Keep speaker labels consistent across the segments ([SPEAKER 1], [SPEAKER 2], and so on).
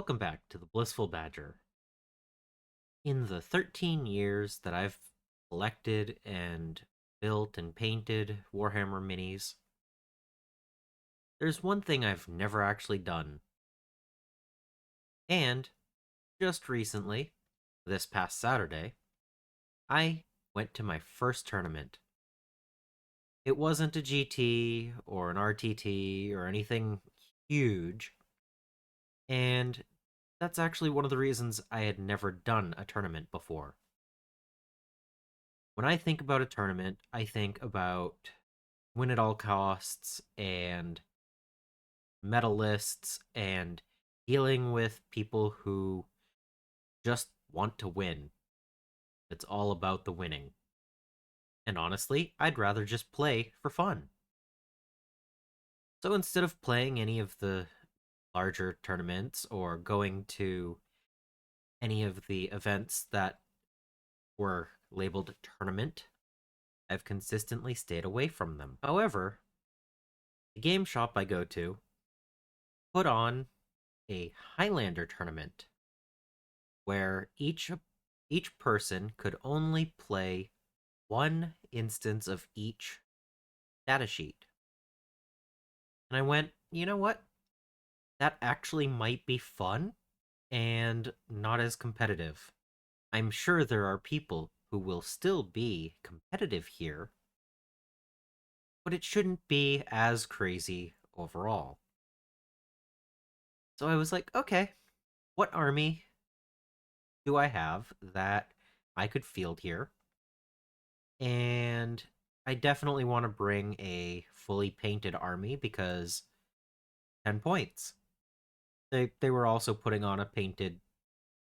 [SPEAKER 1] Welcome back to the Blissful Badger. In the 13 years that I've collected and built and painted Warhammer minis, there's one thing I've never actually done. And just recently, this past Saturday, I went to my first tournament. It wasn't a GT or an RTT or anything huge, and that's actually one of the reasons I had never done a tournament before. When I think about a tournament, I think about win at all costs and medalists and dealing with people who just want to win. It's all about the winning. And honestly, I'd rather just play for fun. So instead of playing any of the larger tournaments or going to any of the events that were labeled tournament, I've consistently stayed away from them. However, the game shop I go to put on a Highlander tournament where each person could only play one instance of each datasheet. And I went, you know what? That actually might be fun and not as competitive. I'm sure there are people who will still be competitive here, but it shouldn't be as crazy overall. So I was like, okay, what army do I have that I could field here? And I definitely want to bring a fully painted army because 10 points. They were also putting on a painted,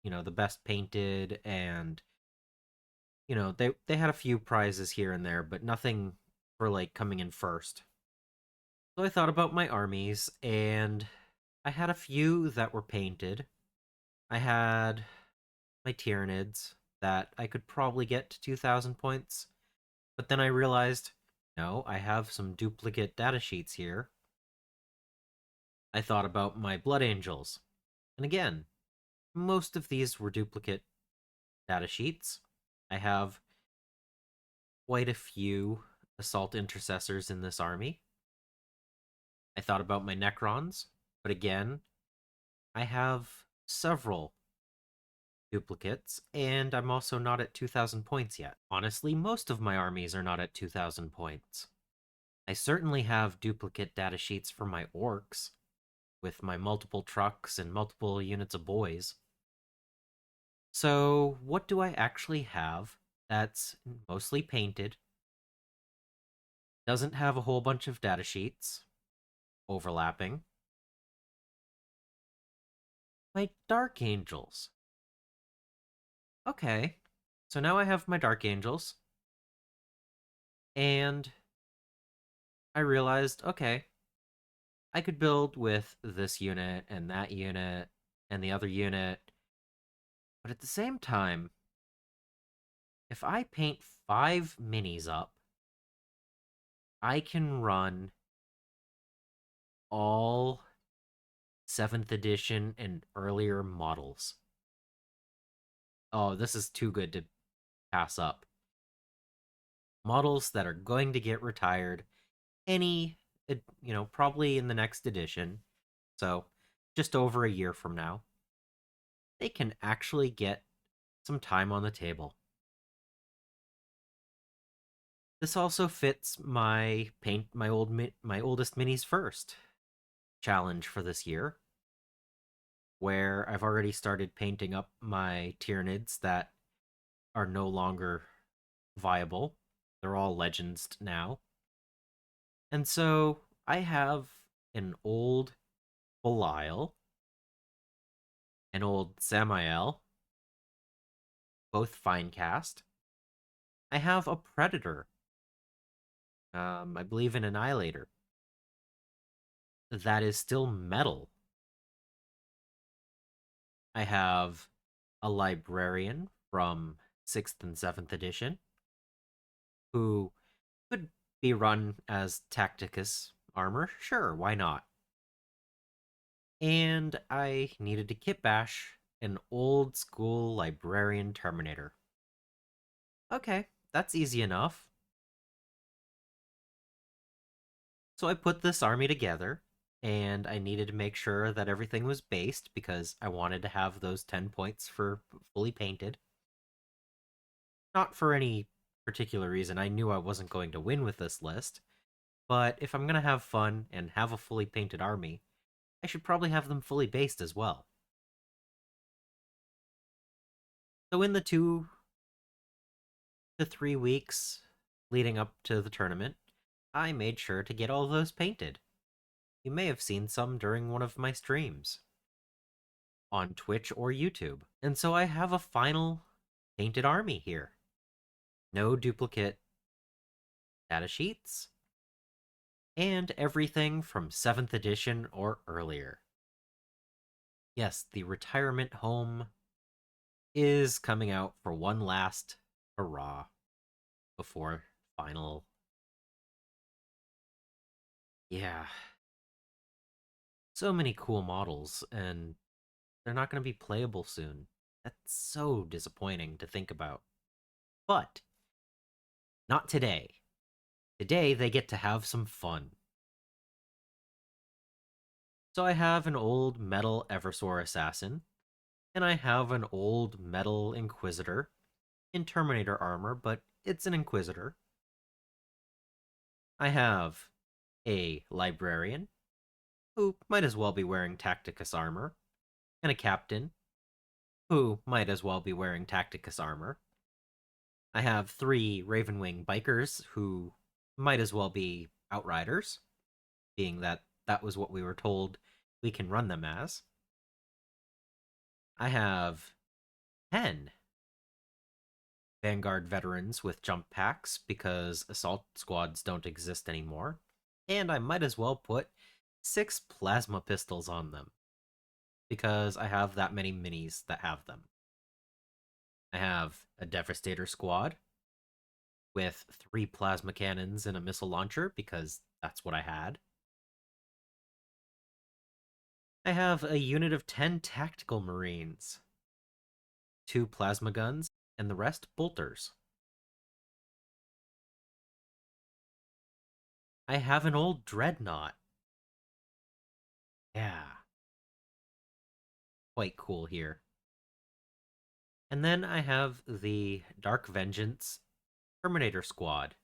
[SPEAKER 1] the best painted, and they had a few prizes here and there, but nothing for like coming in first. So I thought about my armies, and I had a few that were painted. I had my Tyranids that I could probably get to 2,000 points. But then I realized, no, I have some duplicate data sheets here. I thought about my Blood Angels. And again, most of these were duplicate data sheets. I have quite a few Assault Intercessors in this army. I thought about my Necrons, but again, I have several duplicates, and I'm also not at 2,000 points yet. Honestly, most of my armies are not at 2,000 points. I certainly have duplicate data sheets for my orcs, with my multiple trucks and multiple units of boys. So, what do I actually have that's mostly painted, doesn't have a whole bunch of data sheets overlapping? My Dark Angels. Okay, so now I have my Dark Angels, and I realized, okay, I could build with this unit and that unit and the other unit, but at the same time, if I paint 5 minis up, I can run all 7th edition and earlier models. Oh, this is too good to pass up. Models that are going to get retired probably in the next edition. So, just over a year from now, they can actually get some time on the table. This also fits my paint my oldest minis first challenge for this year, where I've already started painting up my Tyranids that are no longer viable. They're all legends now. And so I have an old Belial, an old Samael, both fine cast. I have a Predator, I believe an Annihilator, that is still metal. I have a Librarian from 6th and 7th edition, who could be run as Tacticus armor. Sure, why not? and I needed to kit bash an old school librarian Terminator. Okay, that's easy enough. So I put this army together, and I needed to make sure that everything was based because I wanted to have those 10 points for fully painted. Not for any particular reason, I knew I wasn't going to win with this list, but if I'm going to have fun and have a fully painted army, I should probably have them fully based as well. So in the 2 to 3 weeks leading up to the tournament, I made sure to get all those painted. You may have seen some during one of my streams on Twitch or YouTube. And so I have a final painted army here. No duplicate data sheets, and everything from 7th edition or earlier. Yes, the retirement home is coming out for one last hurrah before final. Yeah. So many cool models, and they're not going to be playable soon. That's so disappointing to think about. But not today. Today they get to have some fun. So I have an old metal Eversor assassin, and I have an old metal Inquisitor in Terminator armor, but it's an Inquisitor. I have a Librarian, who might as well be wearing Tacticus armor, and a Captain, who might as well be wearing Tacticus armor. I have 3 Ravenwing Bikers, who might as well be Outriders, being that that was what we were told we can run them as. I have 10 Vanguard veterans with jump packs because assault squads don't exist anymore. And I might as well put 6 plasma pistols on them because I have that many minis that have them. I have a Devastator squad with 3 plasma cannons and a missile launcher because that's what I had. I have a unit of 10 tactical marines, 2 plasma guns, and the rest bolters. I have an old dreadnought. Yeah, quite cool here. And then I have the Dark Vengeance Terminator Squad,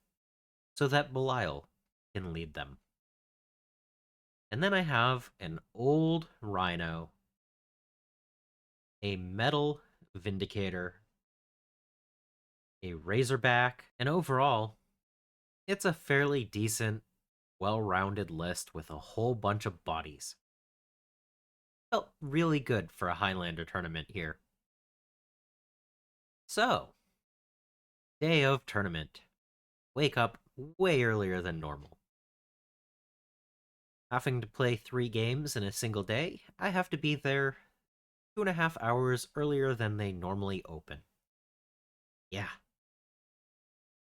[SPEAKER 1] so that Belial can lead them. And then I have an old Rhino, a Metal Vindicator, a Razorback, and overall, it's a fairly decent, well-rounded list with a whole bunch of bodies. Felt really good for a Highlander tournament here. So, day of tournament. Wake up way earlier than normal. Having to play 3 games in a single day, I have to be there 2.5 hours earlier than they normally open. Yeah.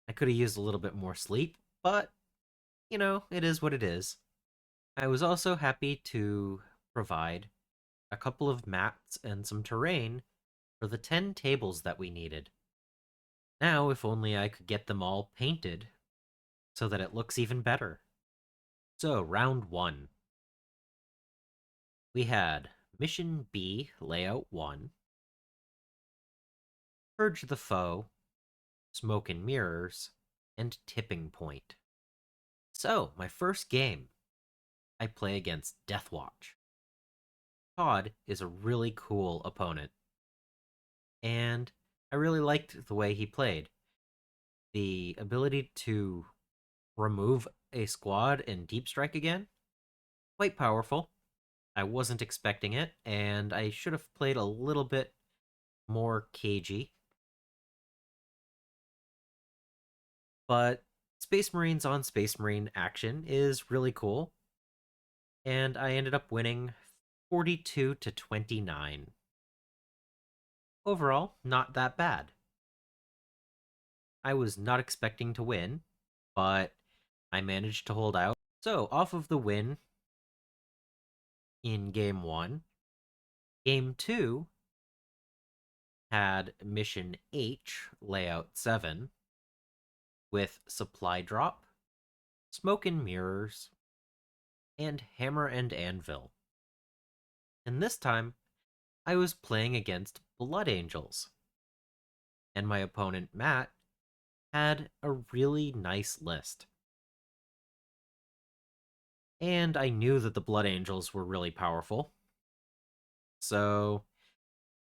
[SPEAKER 1] I could have used a little bit more sleep, but, it is what it is. I was also happy to provide a couple of mats and some terrain for the 10 tables that we needed. Now, if only I could get them all painted so that it looks even better. So, round 1. We had Mission B, Layout 1, Purge the Foe, Smoke and Mirrors, and Tipping Point. So, my first game, I play against Deathwatch. Todd is a really cool opponent, and I really liked the way he played. The ability to remove a squad and deep strike again, quite powerful. I wasn't expecting it, and I should have played a little bit more cagey. But Space Marines on Space Marine action is really cool, and I ended up winning 42 to 29. Overall, not that bad. I was not expecting to win, but I managed to hold out. So, off of the win, in game 1. Game 2 had mission H, layout 7, with supply drop, smoke and mirrors, and hammer and anvil. And this time, I was playing against Blood Angels. And my opponent, Matt, had a really nice list. And I knew that the Blood Angels were really powerful. So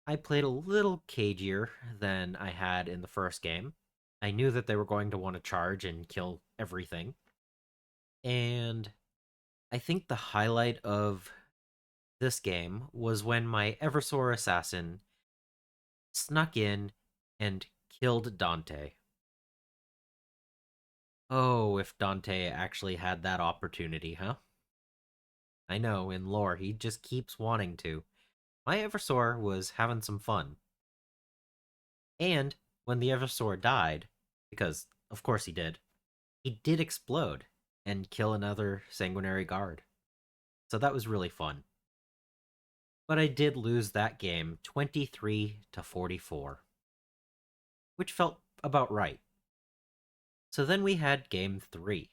[SPEAKER 1] I played a little cagier than I had in the first game. I knew that they were going to want to charge and kill everything. And I think the highlight of this game was when my Eversor assassin snuck in and killed Dante. Oh, if Dante actually had that opportunity, huh? I know, in lore, he just keeps wanting to. My Eversor was having some fun. And when the Eversor died, because of course he did explode and kill another sanguinary guard. So that was really fun. But I did lose that game 23 to 44, which felt about right. So then we had game 3.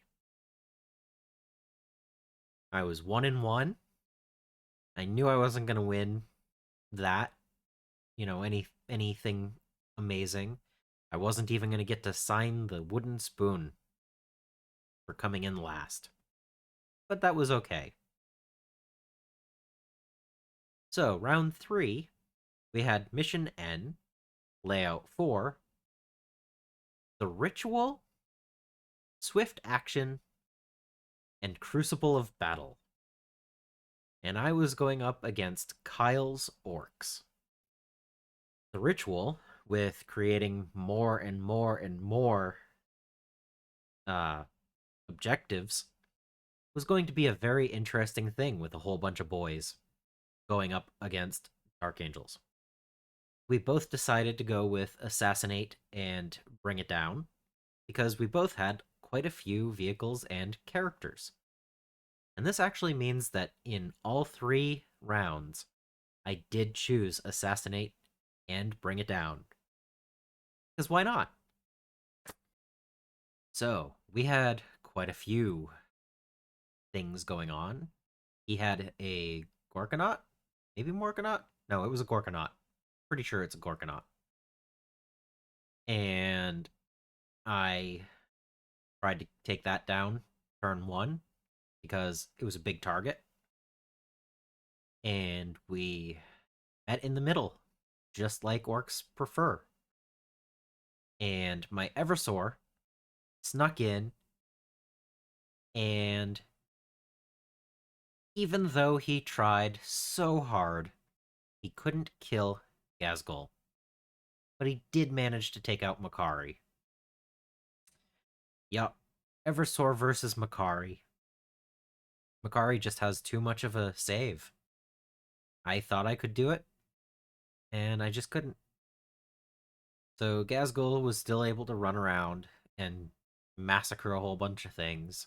[SPEAKER 1] I was 1 and 1. I knew I wasn't going to win that, anything amazing. I wasn't even going to get to sign the wooden spoon for coming in last. But that was okay. So, round 3, we had Mission N, Layout 4, The Ritual, Swift Action, and Crucible of Battle. And I was going up against Kyle's Orcs. The Ritual, with creating more and more and more uh, objectives, was going to be a very interesting thing with a whole bunch of boys going up against Dark Angels. We both decided to go with Assassinate and Bring It Down because we both had quite a few vehicles and characters. And this actually means that in all 3 rounds, I did choose Assassinate and Bring It Down. Because why not? So, we had quite a few things going on. He had a Gorkanaut? Maybe Morkanaut? No, it was a Gorkanaut. Pretty sure it's a Gorkanaut. And I tried to take that down turn 1 because it was a big target. And we met in the middle, just like orcs prefer. And my Eversor snuck in, and even though he tried so hard, he couldn't kill Gazgul. But he did manage to take out Makari. Yup, Eversor versus Makari. Makari just has too much of a save. I thought I could do it, and I just couldn't. So Gazgul was still able to run around and massacre a whole bunch of things,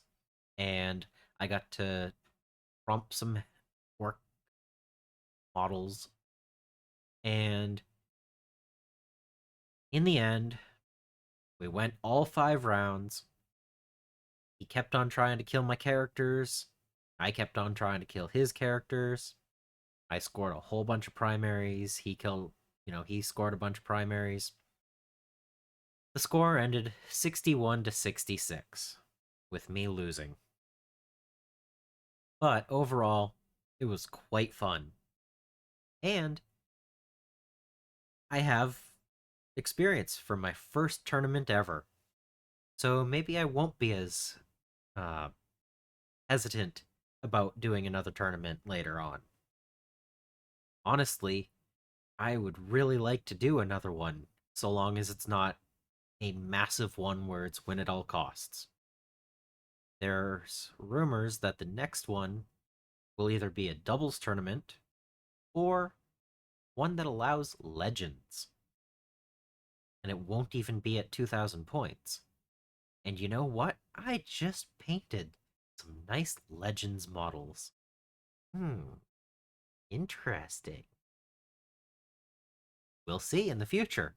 [SPEAKER 1] and I got to prompt some work models, and in the end, we went all 5 rounds. He kept on trying to kill my characters. I kept on trying to kill his characters. I scored a whole bunch of primaries. He scored a bunch of primaries. The score ended 61 to 66, with me losing. But overall, it was quite fun. And I have experience from my first tournament ever. So maybe I won't be as uh, hesitant about doing another tournament later on. Honestly, I would really like to do another one, so long as it's not a massive one where it's win at all costs. There's rumors that the next one will either be a doubles tournament or one that allows legends. And it won't even be at 2,000 points. And you know what? I just painted some nice legends models. Interesting. We'll see in the future.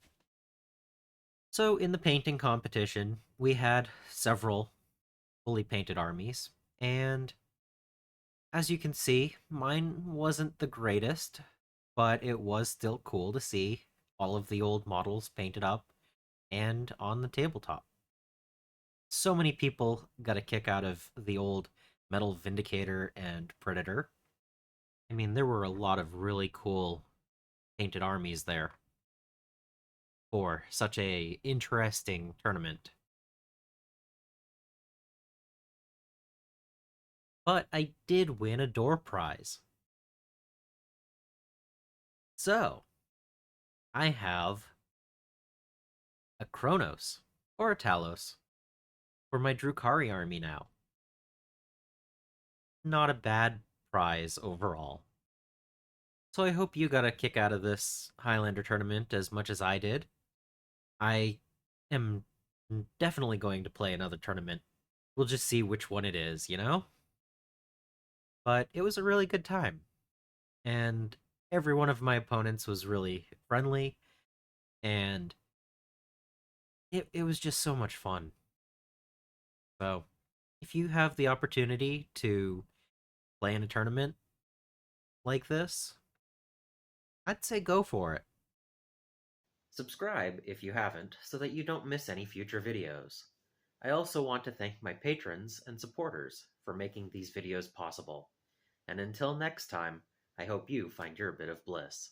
[SPEAKER 1] So, in the painting competition, we had several fully painted armies, and as you can see, mine wasn't the greatest, but it was still cool to see all of the old models painted up and on the tabletop. So many people got a kick out of the old Metal Vindicator and Predator. I mean, there were a lot of really cool painted armies there for such a interesting tournament. But I did win a door prize. So, I have a Kronos or a Talos for my Drukari army now. Not a bad prize overall. So I hope you got a kick out of this Highlander tournament as much as I did. I am definitely going to play another tournament. We'll just see which one it is, you know? But it was a really good time. And every one of my opponents was really friendly, and it was just so much fun. So, if you have the opportunity to play in a tournament like this, I'd say go for it. Subscribe if you haven't so that you don't miss any future videos. I also want to thank my patrons and supporters for making these videos possible. And until next time, I hope you find your bit of bliss.